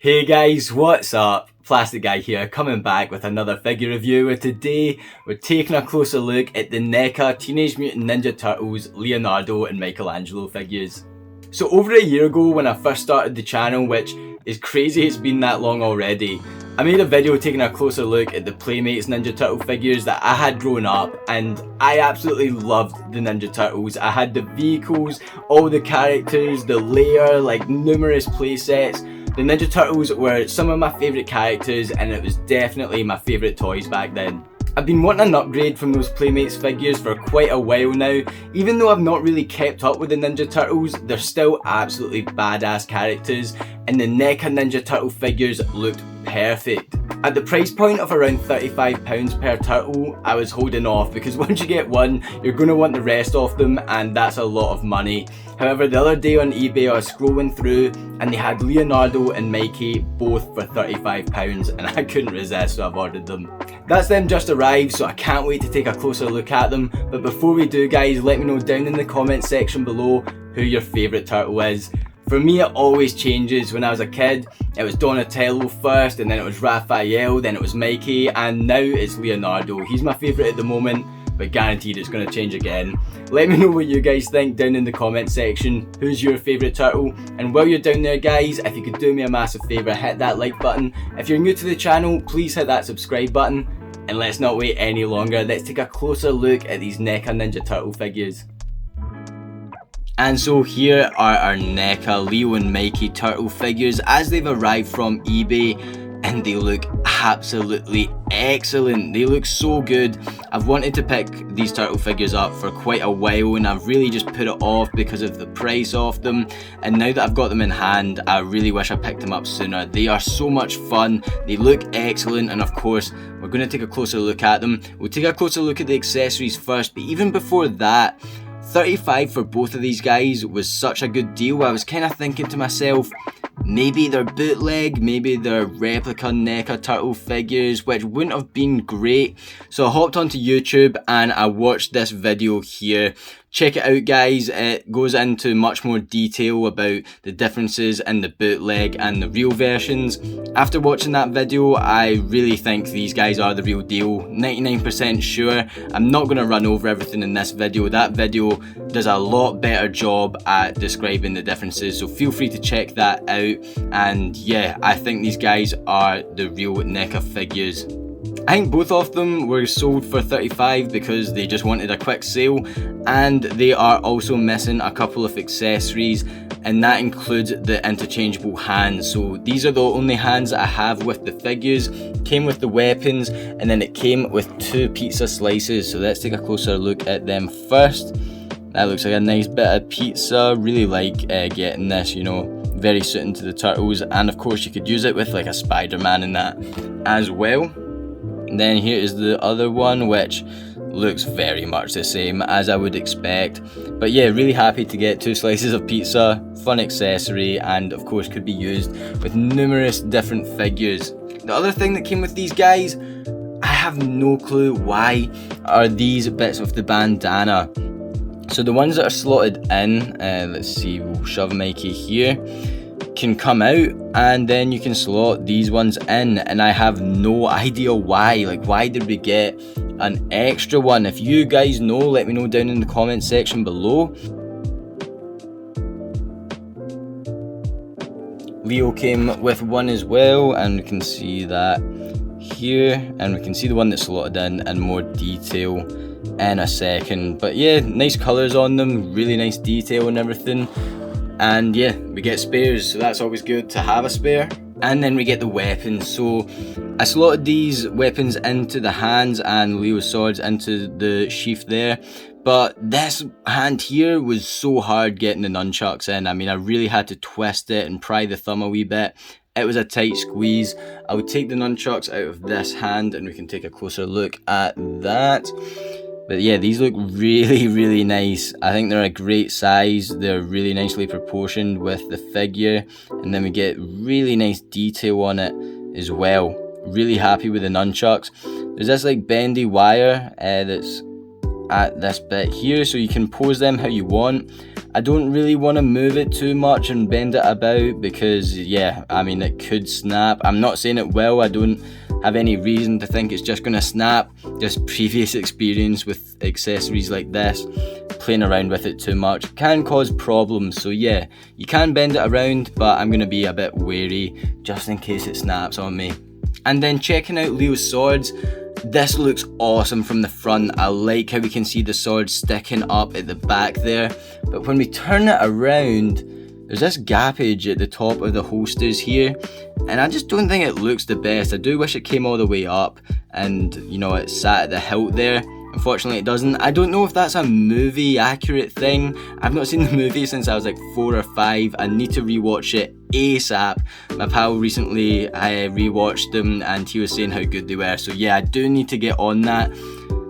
Hey guys, what's up? Plastic Guy here, coming back with another figure review. And today we're taking a closer look at the NECA Teenage Mutant Ninja Turtles Leonardo and Michelangelo figures. So over a year ago when I first started the channel, which is crazy it's been that long already, I made a video taking a closer look at the Playmates Ninja Turtle figures that I had grown up, and I absolutely loved the Ninja Turtles. I had the vehicles, all the characters, the layer, like numerous playsets. The Ninja Turtles were some of my favourite characters, and it was definitely my favourite toys back then. I've been wanting an upgrade from those Playmates figures for quite a while now. Even though I've not really kept up with the Ninja Turtles, they're still absolutely badass characters, and the NECA Ninja Turtle figures looked perfect. At the price point of around £35 per turtle, I was holding off because once you get one, you're going to want the rest of them, and that's a lot of money. However, the other day on eBay I was scrolling through and they had Leonardo and Mikey both for £35, and I couldn't resist, so I've ordered them. That's them just arrived, so I can't wait to take a closer look at them. But before we do guys, let me know down in the comment section below who your favourite turtle is. For me, it always changes. When I was a kid, it was Donatello first, and then it was Raphael, then it was Mikey, and now it's Leonardo. He's my favourite at the moment, but guaranteed it's going to change again. Let me know what you guys think down in the comment section. Who's your favourite turtle? And while you're down there guys, if you could do me a massive favour, hit that like button. If you're new to the channel, please hit that subscribe button. And let's not wait any longer, let's take a closer look at these NECA Ninja Turtle figures. And so here are our NECA Leo and Mikey turtle figures as they've arrived from eBay, and they look absolutely excellent. They look so good. I've wanted to pick these turtle figures up for quite a while, and I've really just put it off because of the price of them, and now that I've got them in hand, I really wish I picked them up sooner. They are so much fun, they look excellent, and of course we're going to take a closer look at them. We'll take a closer look at the accessories first, but even before that, $35 for both of these guys was such a good deal. I was kind of thinking to myself, maybe they're bootleg, maybe they're replica NECA turtle figures, which wouldn't have been great. So I hopped onto YouTube and I watched this video here. Check it out guys, it goes into much more detail about the differences in the bootleg and the real versions. After watching that video, I really think these guys are the real deal, 99% sure. I'm not going to run over everything in this video. That video does a lot better job at describing the differences, so feel free to check that out. And yeah, I think these guys are the real NECA figures. I think both of them were sold for $35 because they just wanted a quick sale, and they are also missing a couple of accessories, and that includes the interchangeable hands. So these are the only hands that I have with the figures. Came with the weapons, and then it came with 2 pizza slices. So let's take a closer look at them first. That looks like a nice bit of pizza. Really like getting this, you know, very suiting to the turtles, and of course you could use it with like a Spider-Man in that as well. And then here is the other one, which looks very much the same as I would expect. But yeah, really happy to get 2 slices of pizza, fun accessory, and of course could be used with numerous different figures. The other thing that came with these guys, I have no clue why, are these bits of the bandana. So the ones that are slotted in, let's see, we'll shove Mikey here, can come out, and then you can slot these ones in, and I have no idea why. Like, why did we get an extra one? If you guys know, let me know down in the comment section below. Leo came with one as well, and we can see that here, and we can see the one that's slotted in more detail in a second. But yeah, nice colours on them, really nice detail and everything. And yeah, we get spares, so that's always good to have a spare. And then we get the weapons. So I slotted these weapons into the hands and Leo's swords into the sheath there. But this hand here was so hard getting the nunchucks in. I mean, I really had to twist it and pry the thumb a wee bit. It was a tight squeeze. I would take the nunchucks out of this hand and we can take a closer look at that. But yeah, these look really nice. I think they're a great size. They're really nicely proportioned with the figure. And then we get really nice detail on it as well. Really happy with the nunchucks. There's this like bendy wire that's at this bit here, so you can pose them how you want. I don't really want to move it too much and bend it about because, yeah, I mean, it could snap. I'm not saying it will. I don't have any reason to think it's just going to snap. Just previous experience with accessories like this, playing around with it too much can cause problems. So yeah, you can bend it around, but I'm going to be a bit wary just in case it snaps on me. And then checking out Leo's swords. This looks awesome from the front. I like how we can see the sword sticking up at the back there. But when we turn it around, there's this gappage at the top of the holsters here. And I just don't think it looks the best. I do wish it came all the way up and, you know, it sat at the hilt there. Unfortunately it doesn't. I don't know if that's a movie accurate thing. I've not seen the movie since I was like 4 or 5. I need to rewatch it ASAP. My pal recently, I rewatched them and he was saying how good they were. So yeah, I do need to get on that.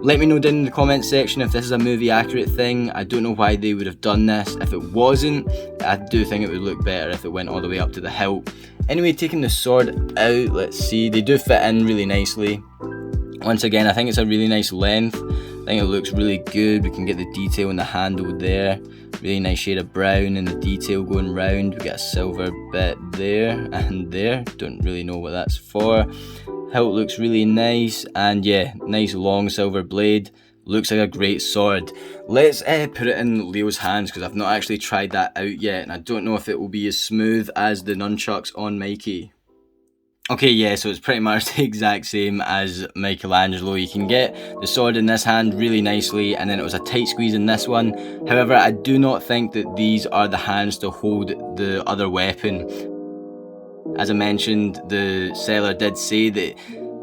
Let me know down in the comments section if this is a movie accurate thing. I don't know why they would have done this. If it wasn't, I do think it would look better if it went all the way up to the hilt. Anyway, taking the sword out, let's see. They do fit in really nicely. Once again, I think it's a really nice length. I think it looks really good. We can get the detail in the handle there. Really nice shade of brown and the detail going round. We get a silver bit there and there. Don't really know what that's for. Hilt looks really nice, and yeah, nice long silver blade. Looks like a great sword. Let's put it in Leo's hands because I've not actually tried that out yet, and I don't know if it will be as smooth as the nunchucks on Mikey. Okay, yeah, so it's pretty much the exact same as Michelangelo. You can get the sword in this hand really nicely, and then it was a tight squeeze in this one. However, I do not think that these are the hands to hold the other weapon. As I mentioned, the seller did say that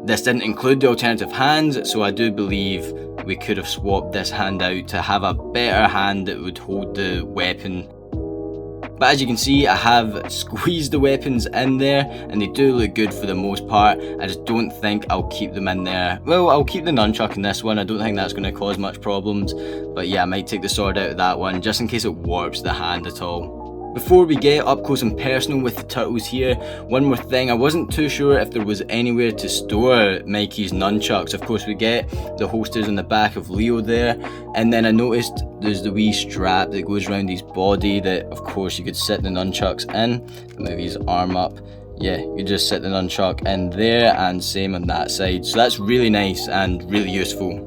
this didn't include the alternative hands, so I do believe we could have swapped this hand out to have a better hand that would hold the weapon. But as you can see, I have squeezed the weapons in there and they do look good for the most part. I just don't think I'll keep them in there. Well, I'll keep the nunchuck in this one. I don't think that's going to cause much problems. But yeah, I might take the sword out of that one just in case it warps the hand at all. Before we get up close and personal with the turtles here, one more thing, I wasn't too sure if there was anywhere to store Mikey's nunchucks. Of course we get the holsters on the back of Leo there, and then I noticed there's the wee strap that goes around his body that of course you could sit the nunchucks in. Move his arm up. Yeah, you just sit the nunchuck in there, and same on that side. So that's really nice and really useful.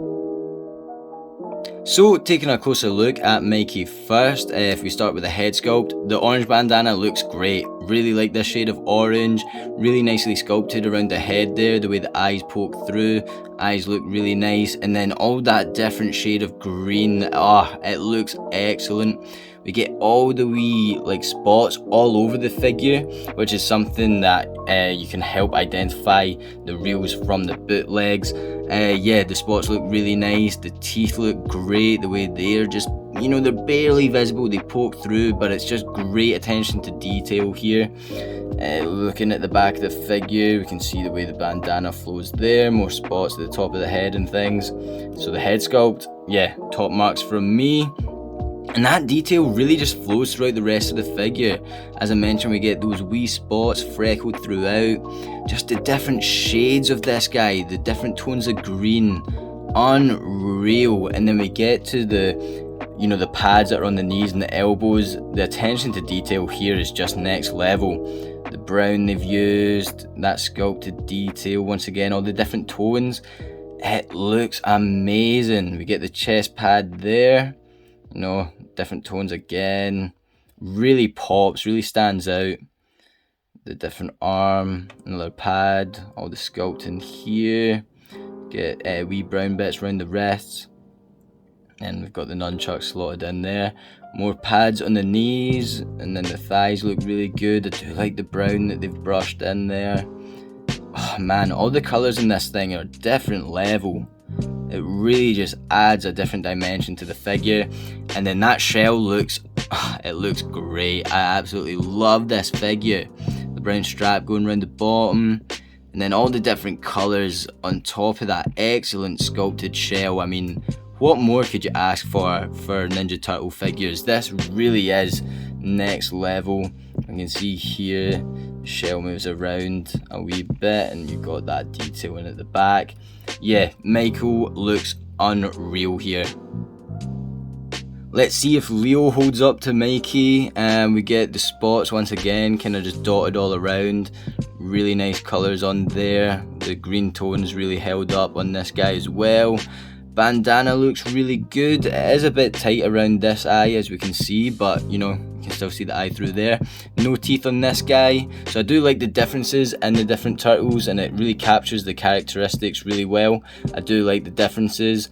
So, taking a closer look at Mikey first, if we start with the head sculpt, the orange bandana looks great. Really like this shade of orange, really nicely sculpted around the head there, the way the eyes poke through, eyes look really nice, and then all that different shade of green, it looks excellent. We get all the wee like spots all over the figure, which is something that you can help identify the reals from the bootlegs. Yeah, the spots look really nice, the teeth look great, the way they're just, you know, they're barely visible, they poke through, but it's just great attention to detail here. Looking at the back of the figure, we can see the way the bandana flows there, more spots at the top of the head and things. So the head sculpt, yeah, top marks from me. And that detail really just flows throughout the rest of the figure. As I mentioned, we get those wee spots freckled throughout. Just the different shades of this guy, the different tones of green. Unreal. And then we get to the, you know, the pads that are on the knees and the elbows. The attention to detail here is just next level. The brown they've used, that sculpted detail, once again, all the different tones. It looks amazing. We get the chest pad there. You know, different tones again. Really pops, really stands out. The different arm, another pad, all the sculpting here. Get wee brown bits around the wrists. And we've got the nunchuck slotted in there. More pads on the knees, and then the thighs look really good. I do like the brown that they've brushed in there. Oh man, all the colours in this thing are a different level. It really just adds a different dimension to the figure. And then that shell looks, it looks great. I absolutely love this figure. The brown strap going around the bottom. And then all the different colours on top of that excellent sculpted shell. I mean, what more could you ask for Ninja Turtle figures? This really is next level. You can see here, the shell moves around a wee bit and you've got that detail in at the back. Yeah, Michael looks unreal here. Let's see if Leo holds up to Mikey, and we get the spots once again, kind of just dotted all around. Really nice colours on there. The green tones really held up on this guy as well. Bandana looks really good. It is a bit tight around this eye, as we can see, but you know, you can still see the eye through there. No teeth on this guy, so I do like the differences in the different turtles, and it really captures the characteristics really well. I do like the differences,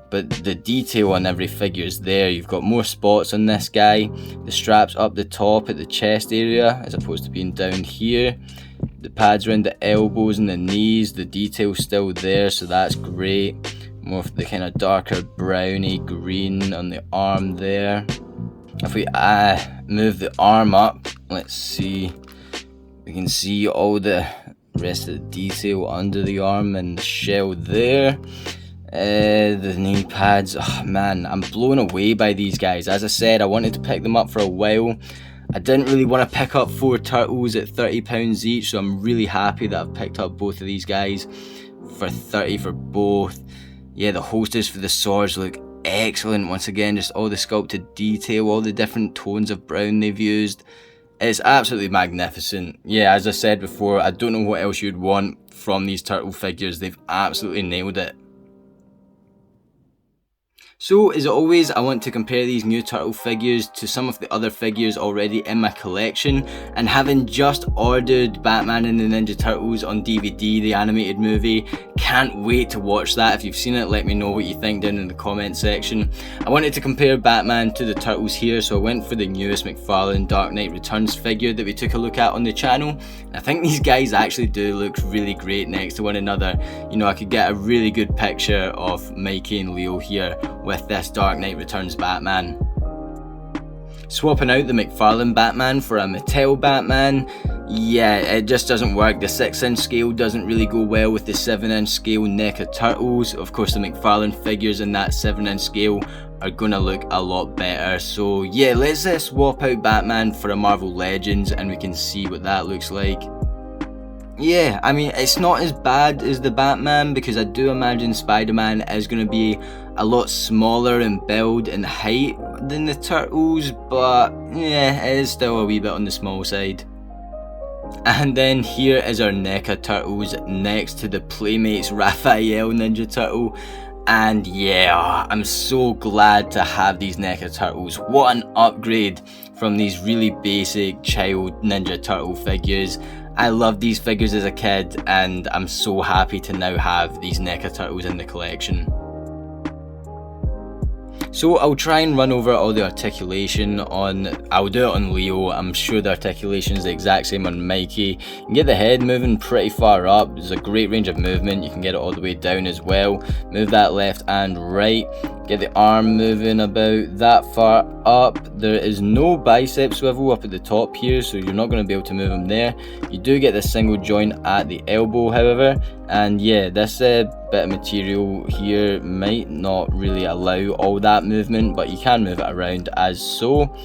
but the detail on every figure is there. You've got more spots on this guy. The straps up the top at the chest area as opposed to being down here. The pads around the elbows and the knees, the detail's still there, so that's great. More of the kind of darker browny green on the arm there. If we move the arm up, let's see, we can see all the rest of the detail under the arm and the shell there. The knee pads, oh man, I'm blown away by these guys. As I said, I wanted to pick them up for a while. I didn't really want to pick up 4 turtles at £30 each, so I'm really happy that I've picked up both of these guys for 30 for both. Yeah, the holsters for the swords look excellent. Once again, just all the sculpted detail, all the different tones of brown they've used. It's absolutely magnificent. Yeah, as I said before, I don't know what else you'd want from these turtle figures. They've absolutely nailed it. So, as always, I want to compare these new turtle figures to some of the other figures already in my collection, and having just ordered Batman and the Ninja Turtles on DVD, the animated movie, can't wait to watch that. If you've seen it, let me know what you think down in the comment section. I wanted to compare Batman to the Turtles here, so I went for the newest McFarlane Dark Knight Returns figure that we took a look at on the channel. I think these guys actually do look really great next to one another. You know, I could get a really good picture of Mikey and Leo here with this Dark Knight Returns Batman. Swapping out the McFarlane Batman for a Mattel Batman, yeah, it just doesn't work. The 6-inch scale doesn't really go well with the 7-inch scale NECA Turtles. Of course, the McFarlane figures in that 7-inch scale are gonna look a lot better. So yeah, let's swap out Batman for a Marvel Legends and we can see what that looks like. Yeah, I mean, it's not as bad as the Batman, because I do imagine Spider-Man is going to be a lot smaller in build and height than the Turtles, but yeah, it is still a wee bit on the small side. And then here is our NECA Turtles next to the Playmates Raphael Ninja Turtle. And yeah, I'm so glad to have these NECA Turtles. What an upgrade from these really basic child Ninja Turtle figures. I loved these figures as a kid, and I'm so happy to now have these NECA Turtles in the collection. So I'll try and run over all the articulation on, I'll do it on Leo. I'm sure the articulation is the exact same on Mikey. You can get the head moving pretty far up. There's a great range of movement. You can get it all the way down as well. Move that left and right. Get the arm moving about that far up. There is no bicep swivel up at the top here, so you're not going to be able to move them there. You do get the single joint at the elbow, however, and yeah, this bit of material here might not really allow all that movement, but you can move it around as so.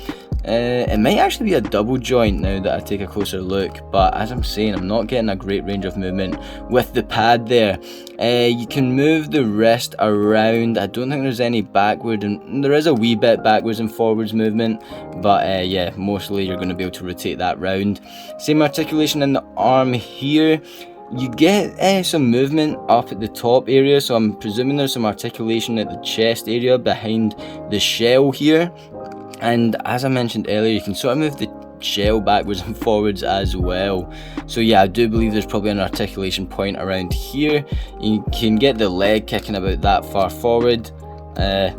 It might actually be a double joint now that I take a closer look, but as I'm saying, I'm not getting a great range of movement with the pad there. You can move the wrist around. I don't think there's any backward, and there is a wee bit backwards and forwards movement, but yeah, mostly you're going to be able to rotate that round. Same articulation in the arm here. You get some movement up at the top area, so I'm presuming there's some articulation at the chest area behind the shell here. And as I mentioned earlier, you can sort of move the shell backwards and forwards as well. So yeah, I do believe there's probably an articulation point around here. You can get the leg kicking about that far forward,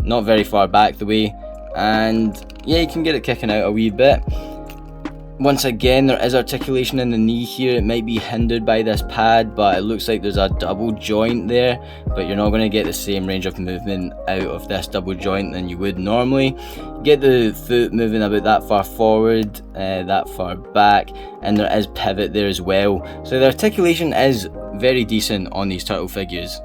not very far back the way, and yeah, you can get it kicking out a wee bit. Once again, there is articulation in the knee here. It might be hindered by this pad, but it looks like there's a double joint there, but you're not going to get the same range of movement out of this double joint than you would normally. You get the foot moving about that far forward, that far back, and there is pivot there as well. So the articulation is very decent on these turtle figures.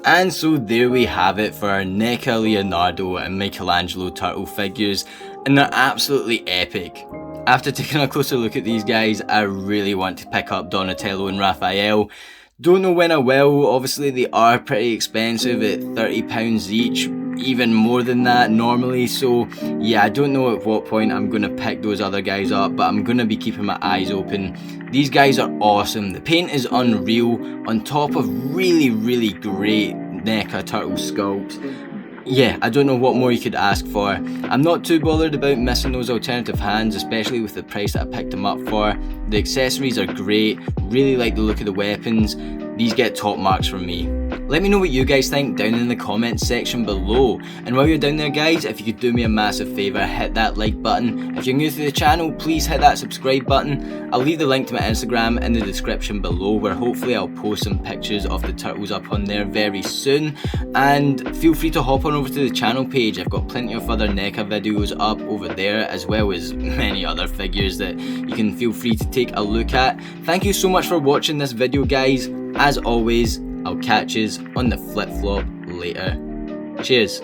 And so there we have it for our NECA, Leonardo and Michelangelo turtle figures, and they're absolutely epic. After taking a closer look at these guys, I really want to pick up Donatello and Raphael. Don't know when I will. Obviously they are pretty expensive at £30 each, even more than that normally, so yeah, I don't know at what point I'm gonna pick those other guys up, but I'm gonna be keeping my eyes open. These guys are awesome. The paint is unreal, on top of really great NECA turtle sculpts. Yeah, I don't know what more you could ask for. I'm not too bothered about missing those alternative hands, especially with the price that I picked them up for. The accessories are great, really like the look of the weapons. These get top marks from me. Let me know what you guys think down in the comments section below. And while you're down there guys, if you could do me a massive favour, hit that like button. If you're new to the channel, please hit that subscribe button. I'll leave the link to my Instagram in the description below, where hopefully I'll post some pictures of the turtles up on there very soon. And feel free to hop on over to the channel page. I've got plenty of other NECA videos up over there, as well as many other figures that you can feel free to take a look at. Thank you so much for watching this video guys. As always, I'll catch yous on the flip-flop later. Cheers.